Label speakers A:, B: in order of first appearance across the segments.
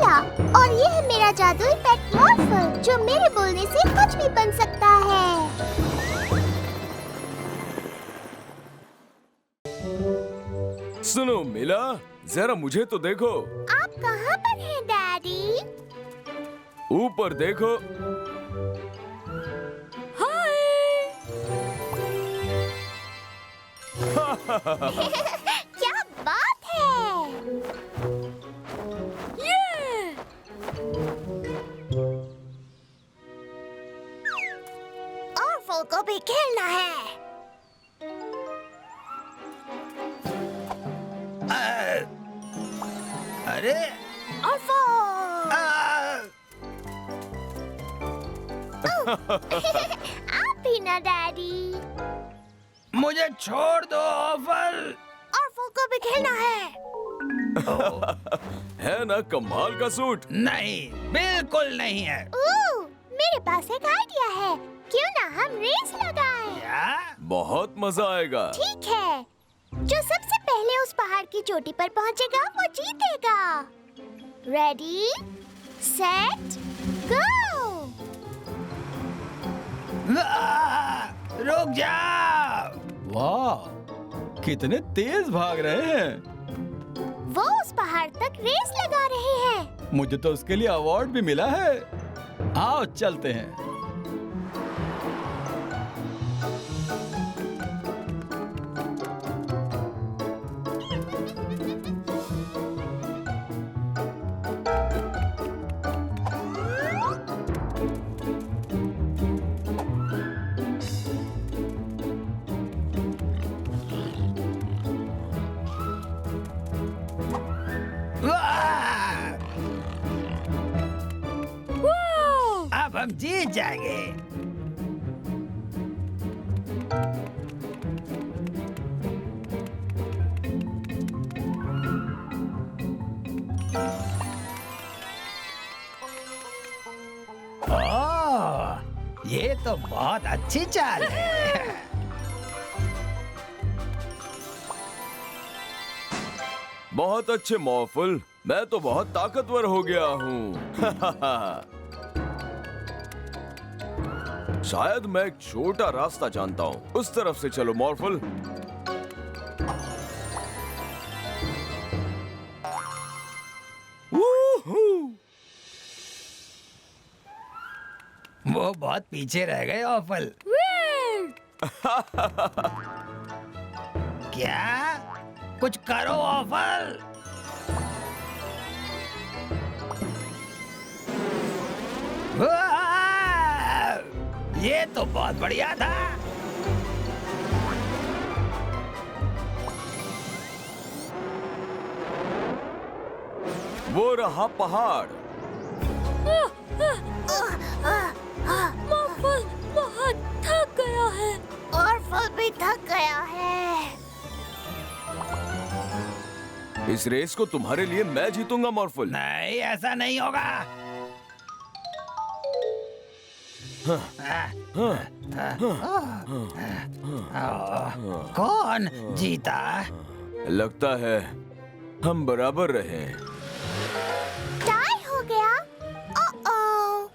A: मिला और ये है मेरा जादुई पेट मॉर्फल जो मेरे बोलने से कुछ भी बन सकता है।
B: सुनो मिला, जरा मुझे तो देखो।
A: आप कहाँ पर हैं डैडी?
B: ऊपर देखो।
A: क्या बात है! ऑर्फल को भी खेलना है।
C: अरे
A: ऑर्फल! आप भी ना डैडी।
C: मुझे छोड़ दो ऑफल।
A: ऑर्फल को भी खेलना है।
B: है ना कमाल का सूट?
C: नहीं, बिल्कुल नहीं है।
A: मेरे पास एक आइडिया है, क्यों ना हम रेस लगाएं?
C: क्या?
B: बहुत मजा आएगा।
A: ठीक है, जो सबसे पहले उस पहाड़ की चोटी पर पहुंचेगा वो जीतेगा। रेडी, सेट, गो!
C: रुक जाओ।
D: वाह, कितने तेज भाग रहे हैं।
A: वो उस पहाड़ तक रेस लगा रहे हैं।
D: मुझे तो उसके लिए अवार्ड भी मिला है। आओ चलते हैं।
C: अब हम जीत जाएंगे। ओह, ये तो बहुत अच्छी चाल है।
B: बहुत अच्छे मॉर्फल, मैं तो बहुत ताकतवर हो गया हूँ। शायद मैं एक छोटा रास्ता जानता हूँ, उस तरफ से चलो मॉर्फल।
C: वो बहुत पीछे रह गए ऑफल। क्या? कुछ करो ऑफल। ये तो बहुत बढ़िया था।
B: वो रहा पहाड़।
A: मॉर्फल बहुत थक गया है। ऑर्फल भी थक गया है।
B: इस रेस को तुम्हारे लिए मैं जीतूंगा मॉर्फल।
C: नहीं, ऐसा नहीं होगा। कौन जीता?
B: लगता है हम बराबर रहे।
A: टाई हो गया।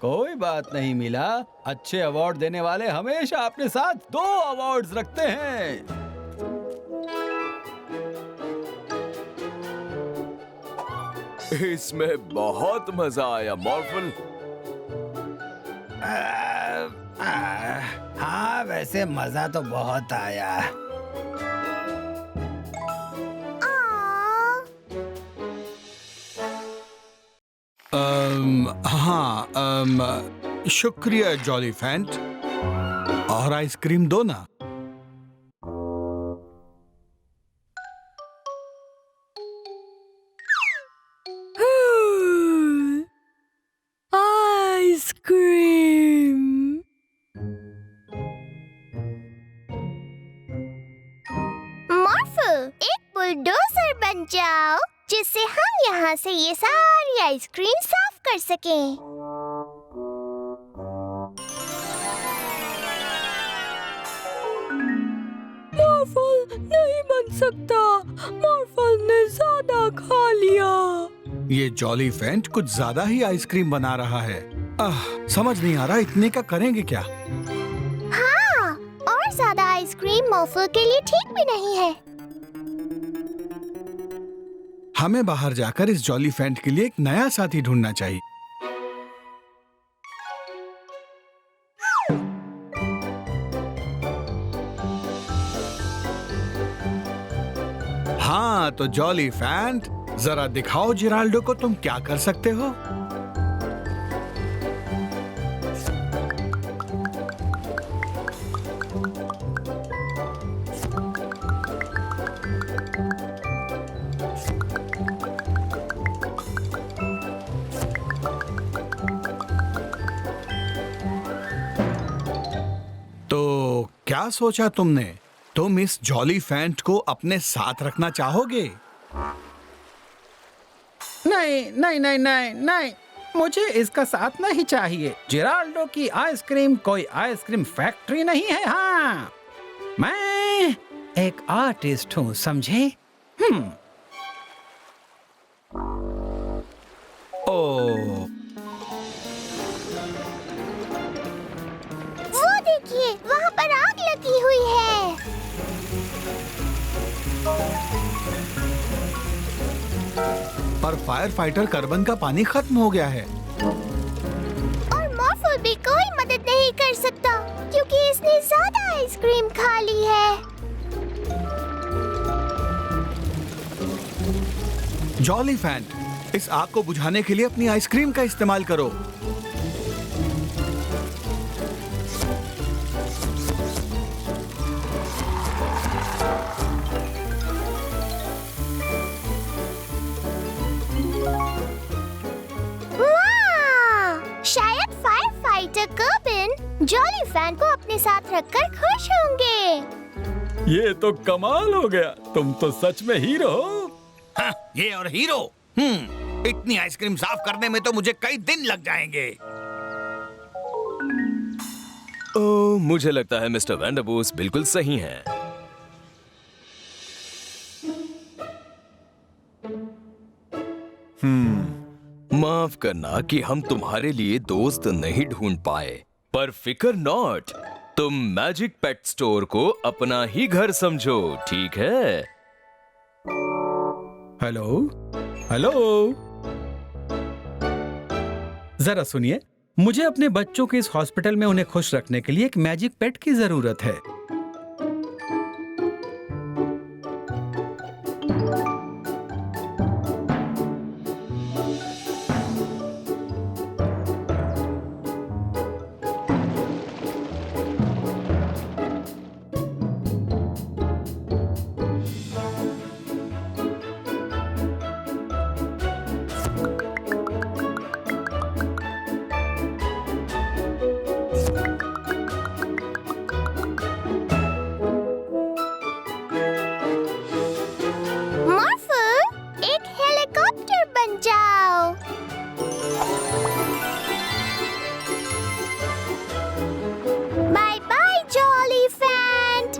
D: कोई बात नहीं मिला, अच्छे अवार्ड देने वाले हमेशा अपने साथ 2 अवार्ड्स रखते हैं।
B: इसमें बहुत मजा आया मॉर्फल।
C: हाँ, वैसे मजा तो बहुत आया।
E: हाँ, शुक्रिया जॉली फैंट। और आइसक्रीम दो ना।
A: आइसक्रीम। मॉर्फल, एक बुलडोजर बन जाओ जिससे हम यहाँ से ये सारी आइसक्रीम साफ कर सकें।
F: मॉर्फल नहीं बन सकता। मॉर्फल ने ज्यादा खा लिया।
E: ये जॉली फेंट कुछ ज्यादा ही आइसक्रीम बना रहा है। समझ नहीं आ रहा इतने का करेंगे क्या।
A: हाँ, और ज्यादा आइसक्रीम मॉर्फल के लिए ठीक भी नहीं है।
E: हमें बाहर जाकर इस जॉली फेंट के लिए एक नया साथी ढूंढना चाहिए। हाँ तो जॉली फेंट, जरा दिखाओ जिराल्डो को तुम क्या कर सकते हो। तो क्या सोचा तुमने? तुम इस जॉली फेंट को अपने साथ रखना चाहोगे?
C: नहीं नहीं नहीं नहीं नहीं, मुझे इसका साथ नहीं चाहिए। जिराल्डो की आइसक्रीम कोई आइसक्रीम फैक्ट्री नहीं है। हाँ, मैं एक आर्टिस्ट हूँ, समझे?
E: ओह,
A: वो देखिए, वहाँ पर आग लगी हुई है।
E: पर फायर फाइटर कार्बन का पानी खत्म हो गया है।
A: और मॉर्फल भी कोई मदद नहीं कर सकता क्योंकि इसने ज्यादा आइसक्रीम खा ली है।
E: जॉली फेंट, इस आग को बुझाने के लिए अपनी आइसक्रीम का इस्तेमाल करो।
A: वाह! शायद fire fighter Corbyn jolly fan को अपने साथ रखकर खुश होंगे।
D: ये तो कमाल हो गया, तुम तो सच में हीरो हो।
E: हाँ, ये और हीरो। इतनी आइसक्रीम साफ करने में तो मुझे कई दिन लग जाएंगे।
B: ओह, मुझे लगता है मिस्टर वैंडरबूस बिल्कुल सही हैं। माफ करना कि हम तुम्हारे लिए दोस्त नहीं ढूंढ पाए, पर फिकर नॉट, तुम मैजिक पेट स्टोर को अपना ही घर समझो, ठीक है?
D: हेलो हेलो, जरा सुनिए, मुझे अपने बच्चों के इस हॉस्पिटल में उन्हें खुश रखने के लिए एक मैजिक पेट की जरूरत है।
A: मॉर्फल, एक हेलीकॉप्टर बन जाओ। बाय बाय जॉली फैंट।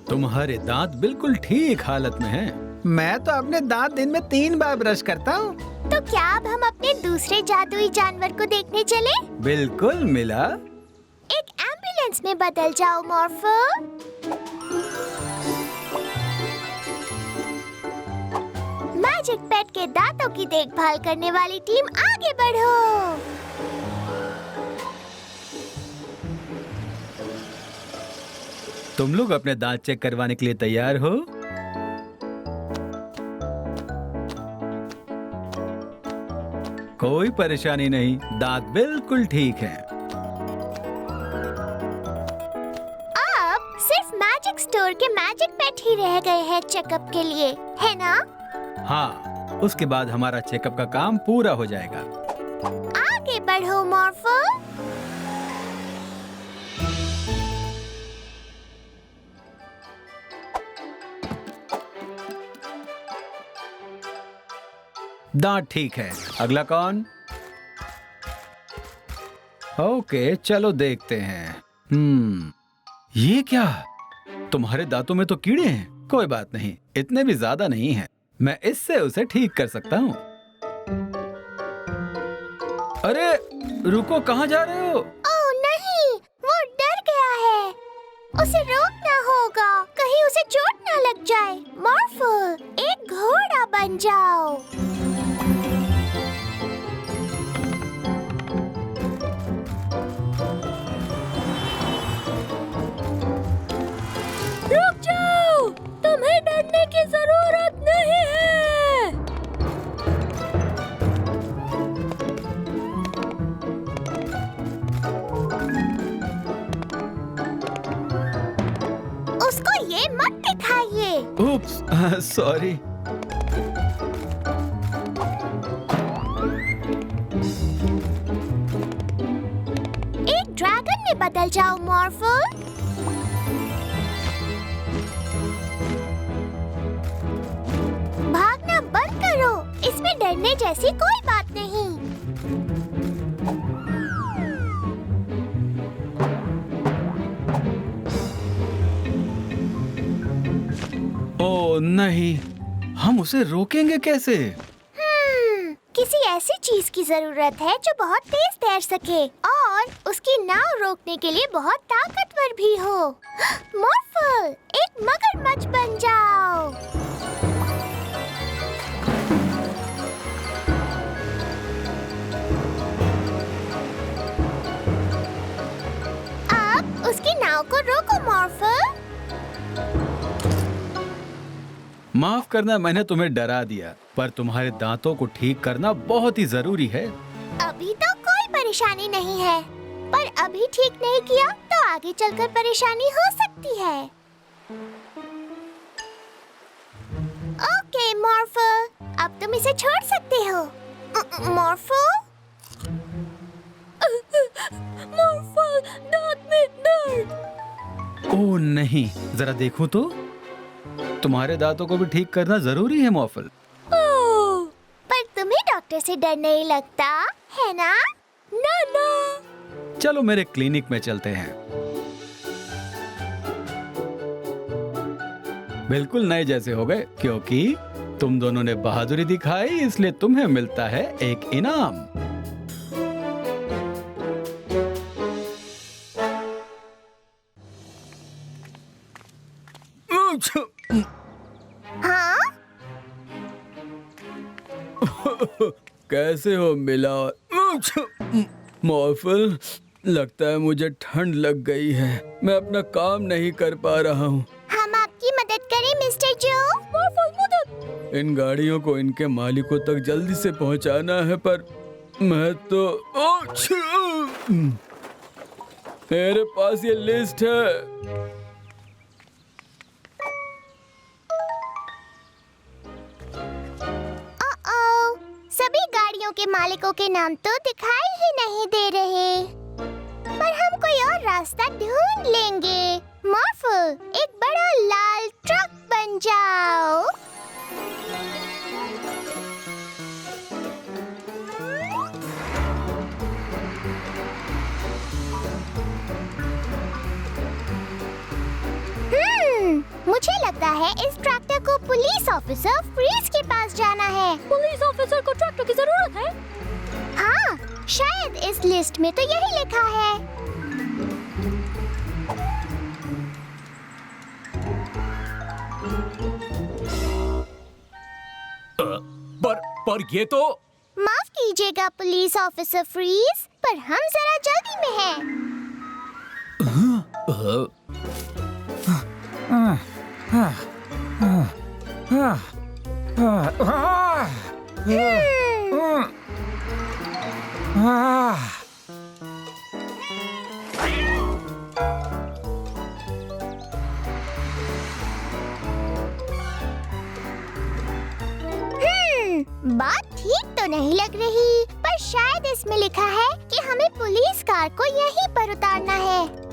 D: तुम्हारे दांत बिल्कुल ठीक हालत में हैं।
C: मैं तो अपने दांत दिन में 3 बार ब्रश करता हूँ।
A: तो क्या अब हम अपने दूसरे जादुई जानवर को देखने चले?
D: बिल्कुल मिला।
A: एक एम्बुलेंस में बदल जाओ मॉर्फल। मैजिक पेट के दांतों की देखभाल करने वाली टीम आगे बढ़ो।
D: तुम लोग अपने दांत चेक करवाने के लिए तैयार हो? कोई परेशानी नहीं, दांत बिल्कुल ठीक हैं।
A: अब सिर्फ मैजिक स्टोर के मैजिक पेट ही रह गए हैं चेकअप के लिए, है ना?
D: हाँ, उसके बाद हमारा चेकअप का काम पूरा हो जाएगा।
A: आगे बढ़ो मॉर्फल।
D: दांत ठीक है। अगला कौन? ओके, चलो देखते हैं। ये क्या? तुम्हारे दांतों में तो कीड़े हैं। कोई बात नहीं, इतने भी ज्यादा नहीं हैं। मैं इससे उसे ठीक कर सकता हूँ। अरे रुको, कहाँ जा रहे हो?
A: ओह नहीं, वो डर गया है। उसे रोकना होगा, कहीं उसे चोट ना लग जाए। मॉर्फल, एक घोड़ा बन जाओ। रुक जाओ, तुम्हें डरने की जरूरत नहीं है। उसको ये मत दिखाइए।
D: उप्स, सॉरी।
A: एक ड्रैगन में बदल जाओ मॉर्फल। भागना बंद करो, इसमें डरने जैसी कोई बात नहीं।
D: ओ नहीं, हम उसे रोकेंगे कैसे?
A: किसी ऐसी चीज की जरूरत है जो बहुत तेज तैर सके और उसकी नाव रोकने के लिए बहुत ताकतवर भी हो। मॉर्फल, एक मगरमच्छ बन जाओ। अब उसकी नाव को रोको मॉर्फल।
D: माफ करना, मैंने तुम्हें डरा दिया, पर तुम्हारे दांतों को ठीक करना बहुत ही जरूरी है।
A: अभी तो कोई परेशानी नहीं है, पर अभी ठीक नहीं किया तो आगे चलकर परेशानी हो सकती है। ओके मॉर्फल, अब तुम इसे छोड़ सकते हो। मॉर्फल, मॉर्फल, दांत में दर्द।
D: ओह नहीं, जरा देखो तो। तुम्हारे दांतों को भी ठीक करना जरूरी है मॉर्फल।
A: ओह, पर तुम्हें डॉक्टर से डर नहीं लगता है ना? ना ना।
D: चलो मेरे क्लिनिक में चलते हैं। बिल्कुल नए जैसे हो गए, क्योंकि तुम दोनों ने बहादुरी दिखाई, इसलिए तुम्हें मिलता है एक इनाम।
A: हाँ?
D: कैसे हो मिला? मॉर्फल, लगता है मुझे ठंड लग गई है। मैं अपना काम नहीं कर पा रहा हूँ।
A: हम आपकी मदद करें मिस्टर जो? मॉर्फल, मदद।
D: इन गाड़ियों को इनके मालिकों तक जल्दी से पहुँचाना है, पर मैं तो मेरे पास ये लिस्ट है।
A: सभी गाड़ियों के मालिकों के नाम तो दिखाई ही नहीं दे रहे, पर हम कोई और रास्ता ढूंढ लेंगे। मॉर्फल, एक बड़ा लाल ट्रक बन जाओ। मुझे लगता है इस ट्रैक्टर को पुलिस ऑफिसर फ्रीज के पास जाना है। पुलिस ऑफिसर को ट्रैक्टर की जरूरत है? हाँ, शायद इस लिस्ट में तो यही लिखा है।
B: पर ये तो
A: माफ कीजिएगा पुलिस ऑफिसर फ्रीज, पर हम जरा जल्दी में हैं। बात ठीक तो नहीं लग रही, पर शायद इसमें लिखा है कि हमें पुलिस कार को यहीं पर उतारना है।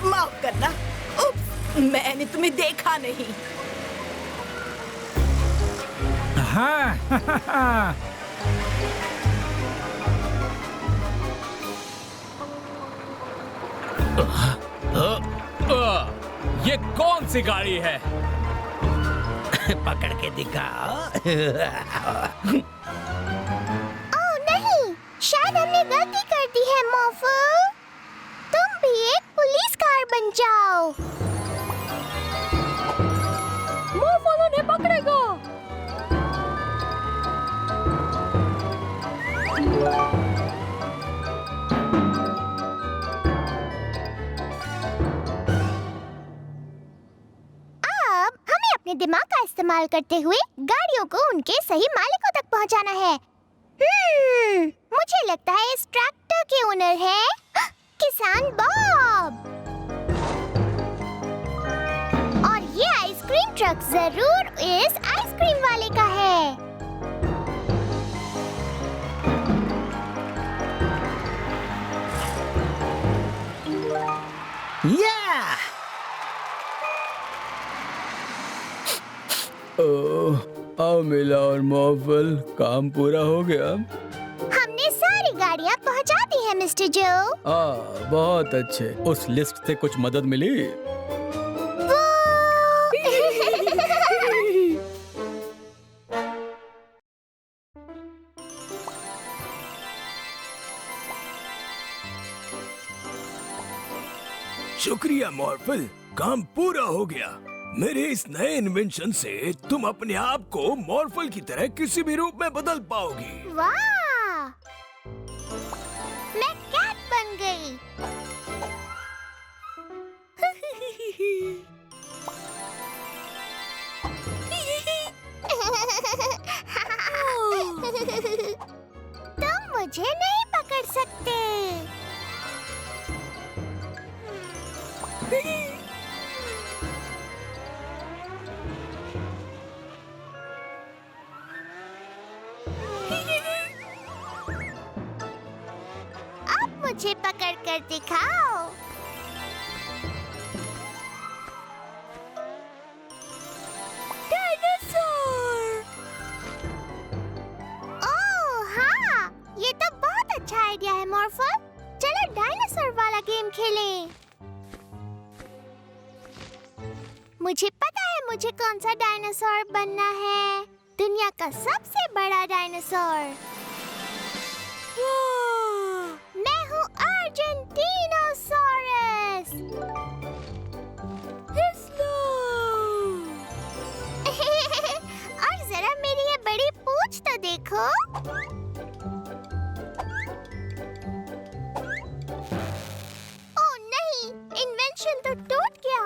F: माफ करना, उप्स, मैंने तुम्हें देखा नहीं।
C: हाँ।
G: ये कौन सी गाड़ी है?
C: पकड़ के दिखाओ।
A: ओह नहीं, शायद हमने गलती कर दी है मोफू। तुम भी एक पुलिस कार बन जाओ। मोफू उन्हें पकड़ेगा। अब हमें अपने दिमाग का इस्तेमाल करते हुए गाड़ियों को उनके सही मालिकों तक पहुंचाना है। मुझे लगता है इस ट्रैक्टर के ओनर है किसान बॉब। और ये आइसक्रीम ट्रक जरूर इस आइसक्रीम वाले का है।
D: आओ मिला और मॉर्फल, काम पूरा हो गया।
A: हमने सारी गाड़ियाँ पहुँचा दी है मिस्टर जो।
D: बहुत अच्छे। उस लिस्ट से कुछ मदद मिली?
B: शुक्रिया मॉर्फल, काम पूरा हो गया। मेरे इस नए इन्वेंशन से तुम अपने आप को मॉर्फल की तरह किसी भी रूप में बदल पाओगी।
A: वाह! मैं कैट बन गई। तुम मुझे नहीं पकड़ सकते। अब मुझे पकड़ कर दिखाओ। डायनासोर! ओह हाँ, ये तो बहुत अच्छा आइडिया है मॉर्फल। चलो डायनासोर वाला गेम खेलें। मुझे पता है मुझे कौन सा डायनासोर बनना है। दुनिया का सबसे बड़ा डायनासोर। मैं हूँ अर्जेंटीनोसॉरस। और जरा मेरी ये बड़ी पूंछ तो देखो। ओह नहीं, इन्वेंशन तो टूट गया।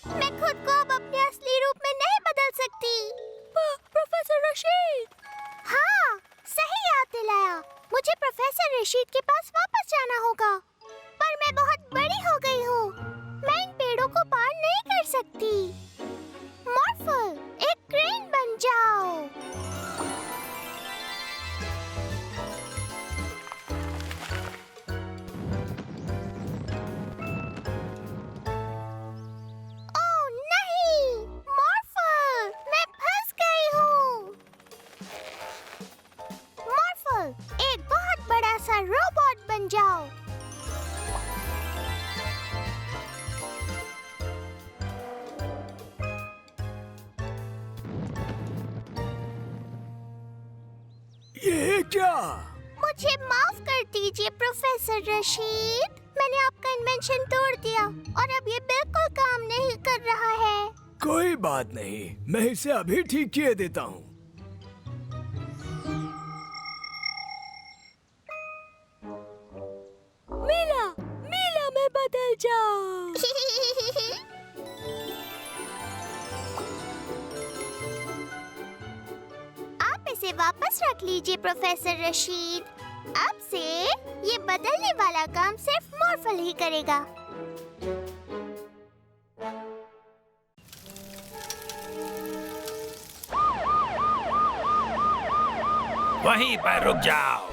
A: मैं खुद को अब अपने असली रूप में नहीं बदल सकती। प्रोफेसर रशीद! हाँ, सही याद दिलाया। मुझे प्रोफेसर रशीद के पास वापस जाना होगा। पर मैं बहुत बड़ी हो गई हूँ। मैं इन पेड़ों को पार नहीं कर सकती। मॉर्फल, एक क्रेन बन जाओ। ओह नहीं, मॉर्फल, मैं फंस गई हूँ। मॉर्फल, एक बहुत बड़ा सा रोबोट बन जाओ।
B: ये क्या?
A: मुझे माफ कर दीजिए प्रोफेसर रशीद। मैंने आपका इन्वेंशन तोड़ दिया और अब ये बिल्कुल काम नहीं कर रहा है।
B: कोई बात नहीं, मैं इसे अभी ठीक किए देता हूँ।
A: मीला, मीला में बदल जाओ। आप इसे वापस रख लीजिए प्रोफेसर रशीद। अब से ये बदलने वाला काम सिर्फ मॉर्फल ही करेगा।
C: वहीं पर रुक जाओ।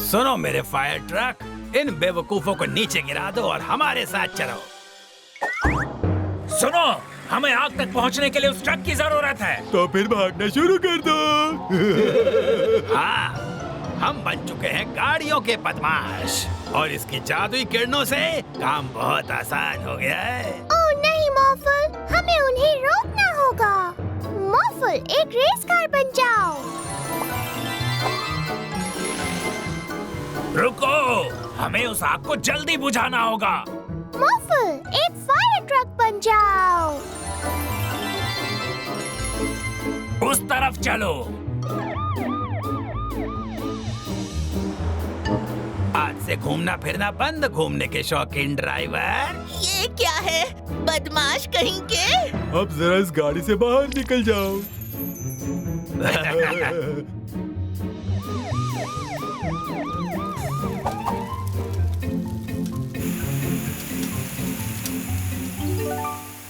C: सुनो मेरे फायर ट्रक, इन बेवकूफों को नीचे गिरा दो और हमारे साथ चलो।
G: सुनो, हमें आग तक पहुंचने के लिए उस ट्रक की जरूरत है।
E: तो फिर भागना शुरू कर दो।
C: हाँ, हम बन चुके हैं गाड़ियों के बदमाश और इसकी जादुई किरणों से काम बहुत आसान हो गया है।
A: ओह नहीं मॉर्फल, हमें उन्हें रोकना होगा। मॉर्फल, एक रेस कार बन जाओ।
G: रुको, हमें उस आग को जल्दी बुझाना होगा।
A: मॉर्फल, एक फायर ट्रक बन जाओ।
G: उस तरफ चलो।
C: आज से घूमना फिरना बंद, घूमने के शौकीन ड्राइवर।
F: ये क्या है, बदमाश कहीं के?
E: अब जरा इस गाड़ी से बाहर निकल जाओ।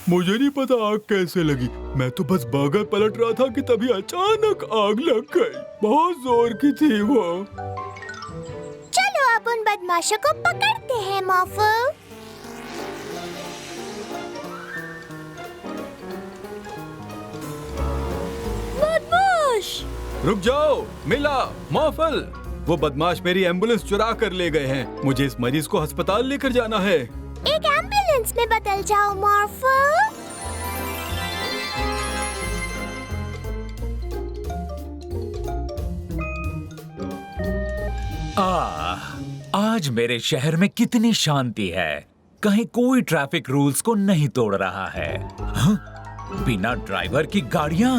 E: मुझे नहीं पता आग कैसे लगी। मैं तो बस बर्गर पलट रहा था कि तभी अचानक आग लग गई। बहुत जोर की थी वो।
A: चलो अब उन बदमाशों को पकड़ते हैं मॉर्फल।
F: बदमाश!
D: रुक जाओ, मिला, मॉर्फल। वो बदमाश मेरी एम्बुलेंस चुरा कर ले गए हैं। मुझे इस मरीज को अस्पताल लेकर जाना है।
A: एक एम्बुलेंस में बदल जाओ मॉर्फल।
G: आज मेरे शहर में कितनी शांति है। कहीं कोई ट्रैफिक रूल्स को नहीं तोड़ रहा है। हाँ? बिना ड्राइवर की गाड़ियां?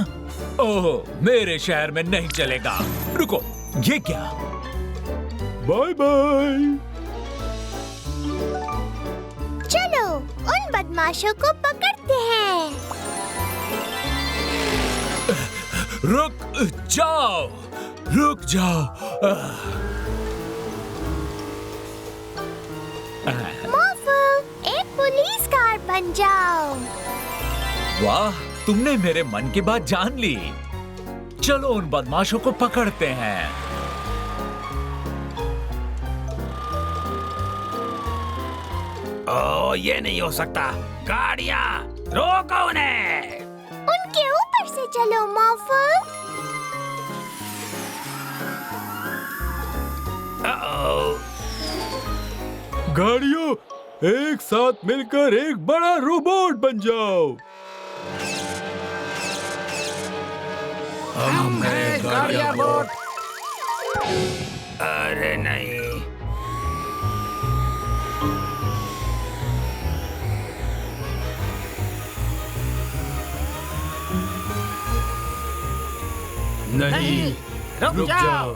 G: ओह, मेरे शहर में नहीं चलेगा। रुको, ये क्या?
E: Bye bye.
A: चलो उन बदमाशों को पकड़ते हैं।
G: रुक जाओ, रुक जाओ।
A: मॉर्फल, एक पुलिस कार बन जाओ।
G: वाह, तुमने मेरे मन की बात जान ली। चलो उन बदमाशों को पकड़ते हैं।
C: ओह, ये नहीं हो सकता। गाड़ियाँ, रोको उन्हें।
A: उनके ऊपर से चलो मॉर्फल।
E: गाड़ियों, एक साथ मिलकर एक बड़ा रोबोट बन जाओ।
C: हमें गाड़ियाँ बोट। अरे नहीं। नहीं, रुक जाओ।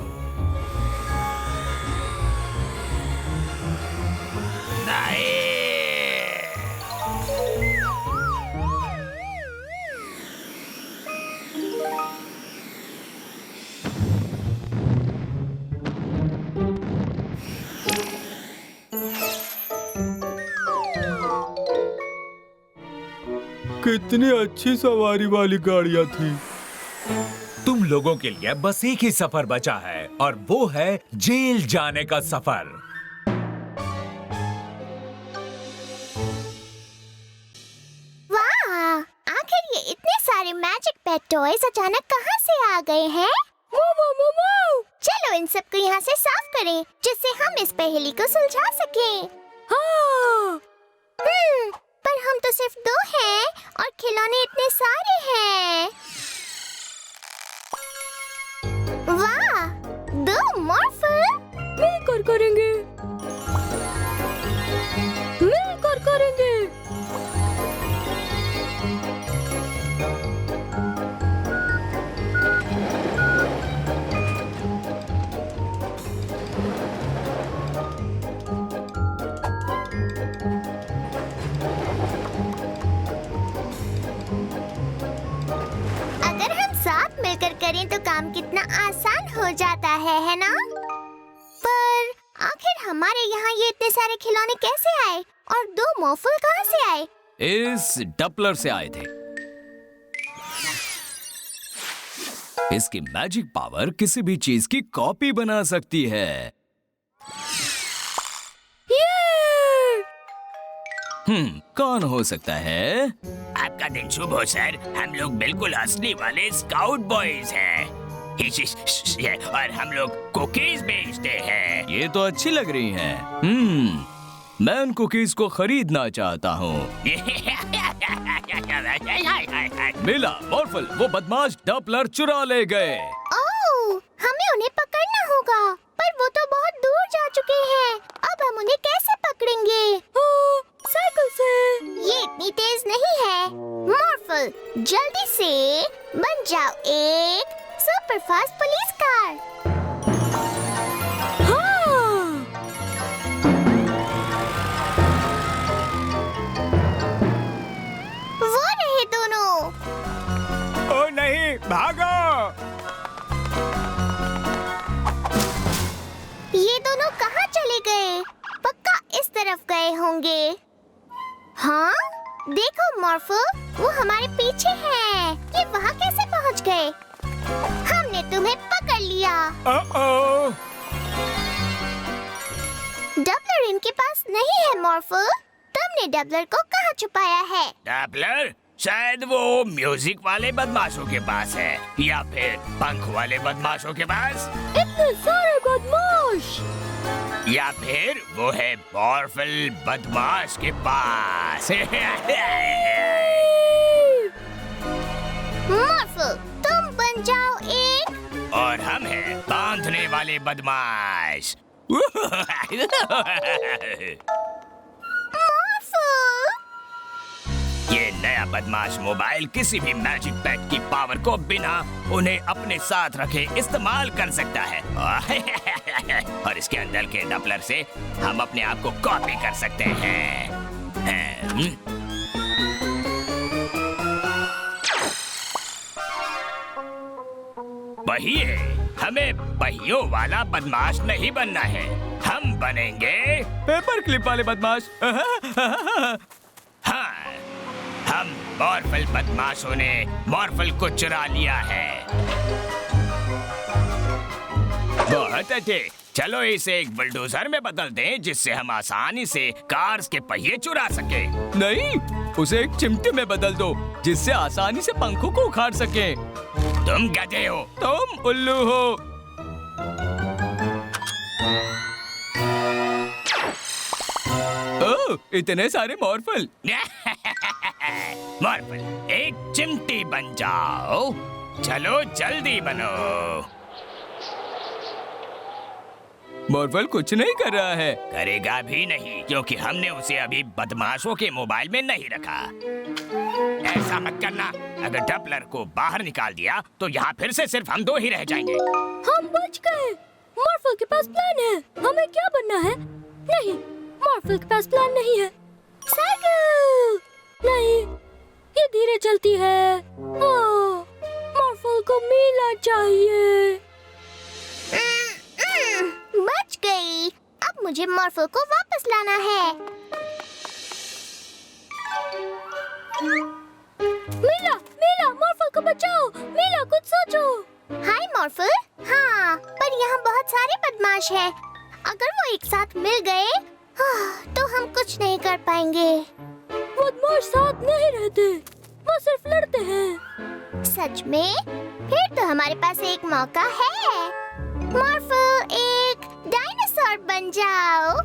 E: कितनी अच्छी सवारी वाली गाड़ियाँ थी।
G: तुम लोगों के लिए बस एक ही सफर बचा है और वो है जेल जाने का सफर।
A: वाह, आखिर ये इतने सारे मैजिक पेट टॉयज अचानक कहाँ से आ गए हैं? चलो इन सब को यहाँ से साफ करें, जिससे हम इस पहेली को सुलझा सकें।
F: हाँ।
A: पर हम तो सिर्फ 2 हैं और खिलौने इतने सारे हैं। वाह, 2 मॉर्फल।
F: मिलकर करेंगे, मिलकर करेंगे।
A: अगर हम साथ मिलकर करें तो काम कितना आसान हो जाता है ना? पर आखिर हमारे यहाँ ये इतने सारे खिलौने कैसे आए और 2 मॉर्फल कहाँ से आए?
B: इस डपलर से आए थे। इसकी मैजिक पावर किसी भी चीज की कॉपी बना सकती है। कौन हो सकता है?
H: आपका दिन शुभ हो सर। हम लोग बिल्कुल असली वाले स्काउट बॉयज हैं। और हम लोग कुकीज बेचते हैं।
B: ये तो अच्छी लग रही हैं। मैं उन कुकीज को खरीदना चाहता हूँ। मिला, मॉर्फल, वो बदमाश डपलर चुरा ले गए।
A: ओह, हमें उन्हें पकड़ना होगा, पर वो तो बहुत दूर जा चुके हैं। अब हम उन्हें कैसे पकड़ेंगे?
F: साइकिल से।
A: ये इतनी तेज नहीं है। मॉर्फल, जल्दी से बन जाओ एक सुपर फास्ट पुलिस कार। वो रहे दोनों।
E: ओ नहीं, भागो!
A: ये दोनों कहाँ चले गए? पक्का इस तरफ गए होंगे। हाँ, देखो मॉर्फल, वो हमारे पीछे है। ये वहाँ कैसे पहुँच गए? हमने तुम्हें पकड़ लिया।
E: ओ
A: डबलर इनके पास नहीं है मॉर्फल। तुमने डबलर को कहाँ छुपाया है?
H: डपलर शायद वो म्यूजिक वाले बदमाशों के पास है, या फिर पंख वाले बदमाशों के पास,
F: इतने सारे बदमाश।
H: या फिर वो है मॉर्फल बदमाश के पास।
A: मॉर्फल, तुम बन जाओ एक।
H: और हम हैं बांधने वाले बदमाश।
A: मॉर्फल,
H: ये नया बदमाश मोबाइल किसी भी मैजिक पैक की पावर को बिना उन्हें अपने साथ रखे इस्तेमाल कर सकता है। और इसके अंदर के डपलर से हम अपने आप को कॉपी कर सकते हैं। पहिए, हमें पहियों वाला बदमाश नहीं बनना है। हम बनेंगे
B: पेपर क्लिप वाले बदमाश।
H: हाँ, हम मॉर्फल बदमाशों ने मॉर्फल को चुरा लिया है। बहुत अच्छे, चलो इसे एक बुलडोजर में बदल दें, जिससे हम आसानी से कार्स के पहिए चुरा सके।
B: नहीं, उसे एक चिमटे में बदल दो, जिससे आसानी से पंखों को उखाड़ सके।
H: तुम गधे हो।
B: तुम उल्लू हो। ओह, इतने सारे मॉर्फल।
H: मॉर्फल, एक चिमटी बन जाओ। चलो जल्दी बनो।
B: मॉर्फल कुछ नहीं कर रहा है।
H: करेगा भी नहीं, क्योंकि हमने उसे अभी बदमाशों के मोबाइल में नहीं रखा। ऐसा मत करना। अगर डपलर को बाहर निकाल दिया तो यहाँ फिर से सिर्फ हम दो ही रह जाएंगे।
F: हम बच गए। मॉर्फल के पास प्लान है। हमें क्या बनना है? नहीं, मॉर्फल के पास प्लान नहीं है। साइकिल नहीं, ये धीरे चलती है। मॉर्फल को मीला चाहिए।
A: बच गई। अब मुझे मॉर्फल को वापस लाना है।
F: मीला, मीला, मॉर्फल को बचाओ। मीला, कुछ सोचो।
A: हाय मॉर्फल। हाँ, पर यहाँ बहुत सारे बदमाश हैं। अगर वो एक साथ मिल गए तो हम कुछ नहीं कर पाएंगे।
F: बदमाश साथ नहीं रहते, वो सिर्फ लड़ते हैं।
A: सच में? फिर तो हमारे पास एक मौका है। मॉर्फल, एक डायनासोर बन जाओ।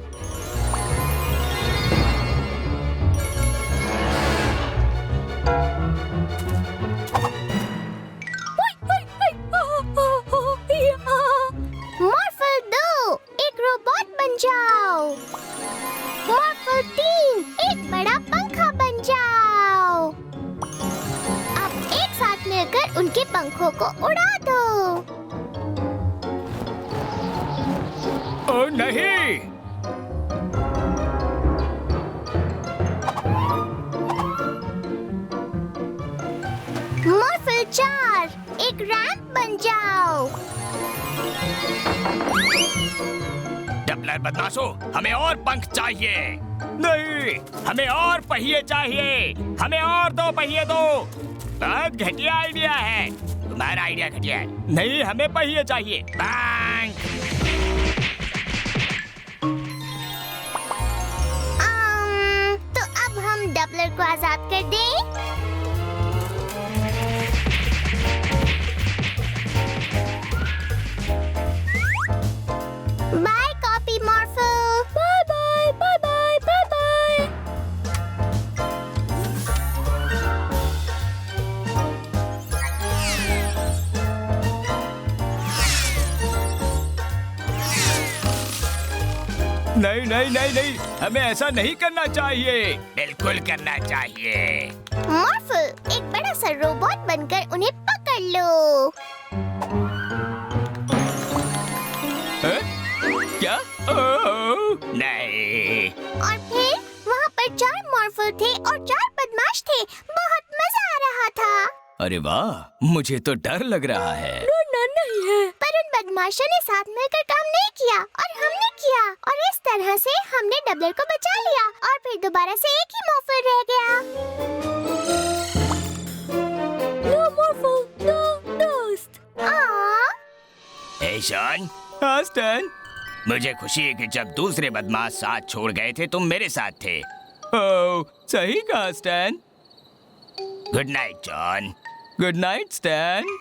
A: मॉर्फल 2, एक रोबोट बन जाओ। मॉर्फल 3, एक बड़ा पंखा बन जाओ। अब एक साथ मिलकर उनके पंखों को उड़ा दो।
H: ओ नहीं!
A: मॉर्फल 4, एक रैंप बन जाओ।
H: डपलर बदमाशों, हमें और पंख चाहिए। नहीं, हमें और पहिए चाहिए। हमें और 2 पहिए दो। बहुत घटिया आइडिया है। तुम्हारा आइडिया घटिया है। नहीं, हमें पहिए चाहिए। बैंक।
A: तो अब हम डबलर को आजाद कर दें। बाय कॉपी मॉर्फल।
F: Bye bye bye bye bye bye.
H: नहीं नहीं नहीं नहीं, हमें ऐसा नहीं करना चाहिए। बिल्कुल करना चाहिए।
A: मॉर्फल, एक बड़ा सा रोबोट बनकर उन्हें पकड़ लो।
B: हैं? क्या? ओह!
H: नहीं।
A: और फिर वहाँ पर 4 मॉर्फल थे और 4 बदमाश थे। बहुत मजा आ रहा था।
B: अरे वाह, मुझे तो डर लग रहा है।
F: डरना नहीं है।
A: पर उन बदमाशों ने साथ मिलकर काम नहीं किया और हमने किया, और इस तरह से हमने डबलर को बचा लिया और फिर दोबारा से एक ही मॉर्फल रह गया।
F: नो मॉर्फल, नो दोस्त।
H: हे शॉन।
B: हाँ स्टैन।
H: मुझे खुशी है कि जब दूसरे बदमाश साथ छोड़ गए थे तुम मेरे साथ थे।
B: ओह, सही कहा stand.
H: Good night John.
B: Good night stand.